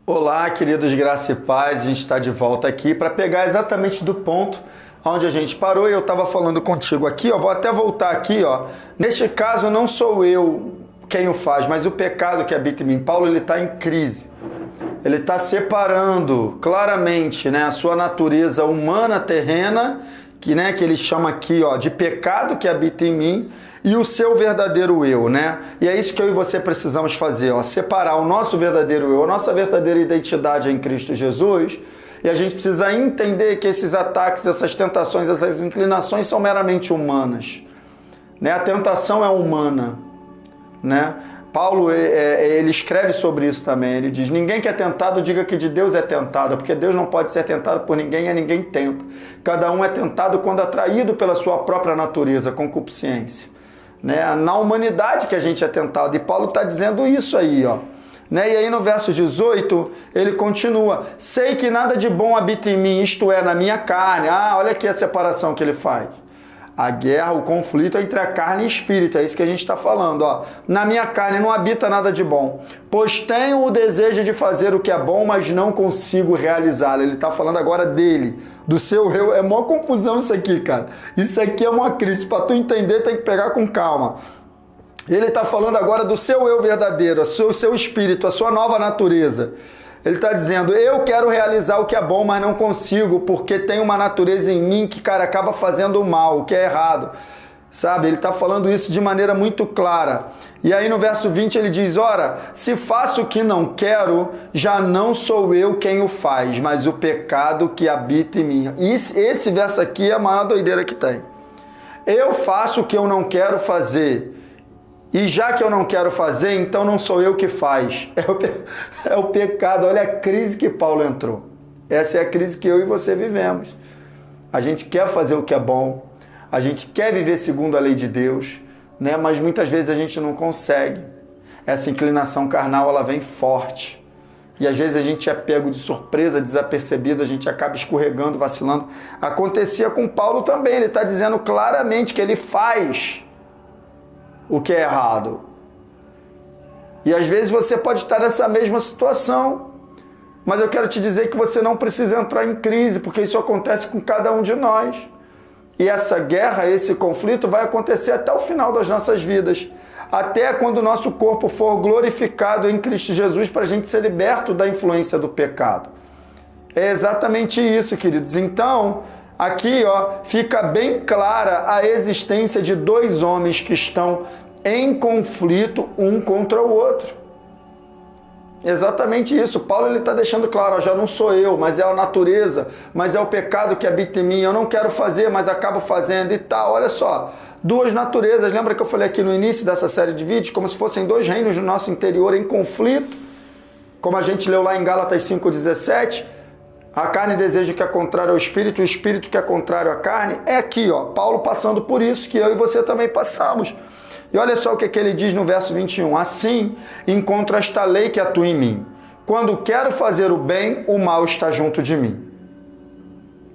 Olá, queridos, graça e paz. A gente está de volta aqui para pegar exatamente do ponto onde a gente parou e eu estava falando contigo aqui, ó. Vou até voltar aqui, ó. Neste caso, não sou eu quem o faz, mas o pecado que habita em mim. Paulo, ele está em crise. Ele está separando claramente, né, a sua natureza humana terrena, que ele chama aqui, ó, de pecado que habita em mim, e o seu verdadeiro eu, né? E é isso que eu e você precisamos fazer, ó, separar o nosso verdadeiro eu, a nossa verdadeira identidade em Cristo Jesus, e a gente precisa entender que esses ataques, essas tentações, essas inclinações são meramente humanas, né? A tentação é humana, né? Paulo, ele escreve sobre isso também, ele diz, ninguém que é tentado diga que de Deus é tentado, porque Deus não pode ser tentado por ninguém e ninguém tenta. Cada um é tentado quando atraído pela sua própria natureza, concupiscência. Né? Na humanidade que a gente é tentado, e Paulo está dizendo isso aí, ó. Né? E aí no verso 18, ele continua, sei que nada de bom habita em mim, isto é, na minha carne. Ah, olha aqui a separação que ele faz. A guerra, o conflito é entre a carne e o espírito, é isso que a gente está falando, ó. Na minha carne não habita nada de bom, pois tenho o desejo de fazer o que é bom, mas não consigo realizá-lo. Ele está falando agora dele, do seu eu. É mó confusão isso aqui, cara. Isso aqui é uma crise, para tu entender tem que pegar com calma. Ele está falando agora do seu eu verdadeiro, o seu espírito, a sua nova natureza. Ele está dizendo, eu quero realizar o que é bom, mas não consigo, porque tem uma natureza em mim que, cara, acaba fazendo o mal, o que é errado. Sabe? Ele está falando isso de maneira muito clara. E aí no verso 20 ele diz, ora, se faço o que não quero, já não sou eu quem o faz, mas o pecado que habita em mim. E esse verso aqui é a maior doideira que tem. Eu faço o que eu não quero fazer. E já que eu não quero fazer, então não sou eu que faz. É o pecado. Olha a crise que Paulo entrou. Essa é a crise que eu e você vivemos. A gente quer fazer o que é bom. A gente quer viver segundo a lei de Deus, né? Mas muitas vezes a gente não consegue. Essa inclinação carnal, ela vem forte. E às vezes a gente é pego de surpresa, desapercebido, a gente acaba escorregando, vacilando. Acontecia com Paulo também. Ele está dizendo claramente que ele faz o que é errado. E às vezes você pode estar nessa mesma situação, mas eu quero te dizer que você não precisa entrar em crise, porque isso acontece com cada um de nós. E essa guerra, esse conflito vai acontecer até o final das nossas vidas, até quando o nosso corpo for glorificado em Cristo Jesus, para a gente ser liberto da influência do pecado. É exatamente isso, queridos. Então, aqui, ó, fica bem clara a existência de dois homens que estão em conflito um contra o outro. Exatamente isso. Paulo ele está deixando claro, ó, já não sou eu, mas é a natureza, mas é o pecado que habita em mim. Eu não quero fazer, mas acabo fazendo e tal. Olha só, duas naturezas. Lembra que eu falei aqui no início dessa série de vídeos, como se fossem dois reinos no nosso interior em conflito? Como a gente leu lá em Gálatas 5,17, a carne deseja o que é contrário ao espírito, o espírito que é contrário à carne. É aqui, ó, Paulo passando por isso, que eu e você também passamos. E olha só o que ele diz no verso 21. Assim, encontro esta lei que atua em mim. Quando quero fazer o bem, o mal está junto de mim.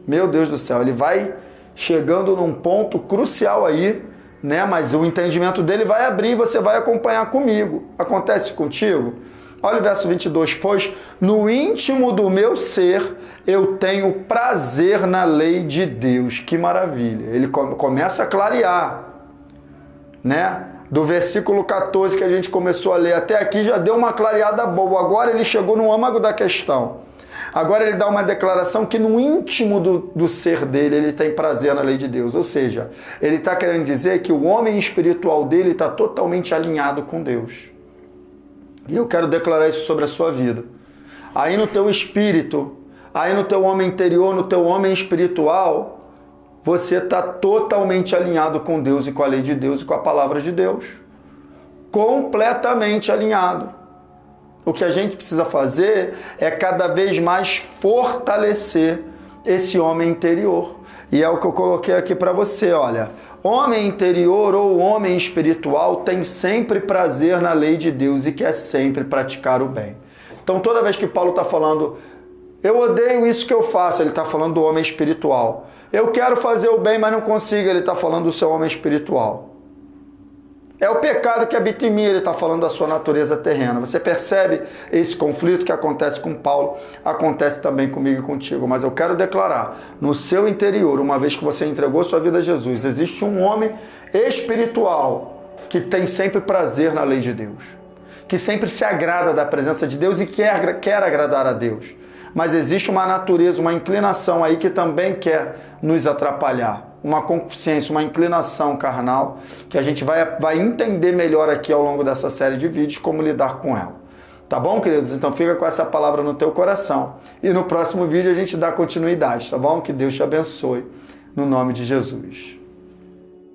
Meu Deus do céu, ele vai chegando num ponto crucial aí, né? Mas o entendimento dele vai abrir e você vai acompanhar comigo. Acontece contigo? Olha o verso 22, pois no íntimo do meu ser eu tenho prazer na lei de Deus. Que maravilha. Ele começa a clarear, né? Do versículo 14 que a gente começou a ler até aqui já deu uma clareada boa. Agora ele chegou no âmago da questão. Agora ele dá uma declaração que no íntimo do ser dele ele tem prazer na lei de Deus. Ou seja, ele está querendo dizer que o homem espiritual dele está totalmente alinhado com Deus. E eu quero declarar isso sobre a sua vida. Aí no teu espírito, aí no teu homem interior, no teu homem espiritual, você está totalmente alinhado com Deus e com a lei de Deus e com a palavra de Deus. Completamente alinhado. O que a gente precisa fazer é cada vez mais fortalecer esse homem interior. E é o que eu coloquei aqui para você, olha. Homem interior ou homem espiritual tem sempre prazer na lei de Deus e quer sempre praticar o bem. Então toda vez que Paulo está falando, eu odeio isso que eu faço, ele está falando do homem espiritual. Eu quero fazer o bem, mas não consigo, ele está falando do seu homem espiritual. É o pecado que habita em mim, ele está falando da sua natureza terrena. Você percebe esse conflito que acontece com Paulo, acontece também comigo e contigo. Mas eu quero declarar, no seu interior, uma vez que você entregou sua vida a Jesus, existe um homem espiritual que tem sempre prazer na lei de Deus, que sempre se agrada da presença de Deus e quer agradar a Deus. Mas existe uma natureza, uma inclinação aí que também quer nos atrapalhar. Uma concupiscência, uma inclinação carnal, que a gente vai entender melhor aqui ao longo dessa série de vídeos como lidar com ela. Tá bom, queridos? Então fica com essa palavra no teu coração. E no próximo vídeo a gente dá continuidade, tá bom? Que Deus te abençoe, no nome de Jesus.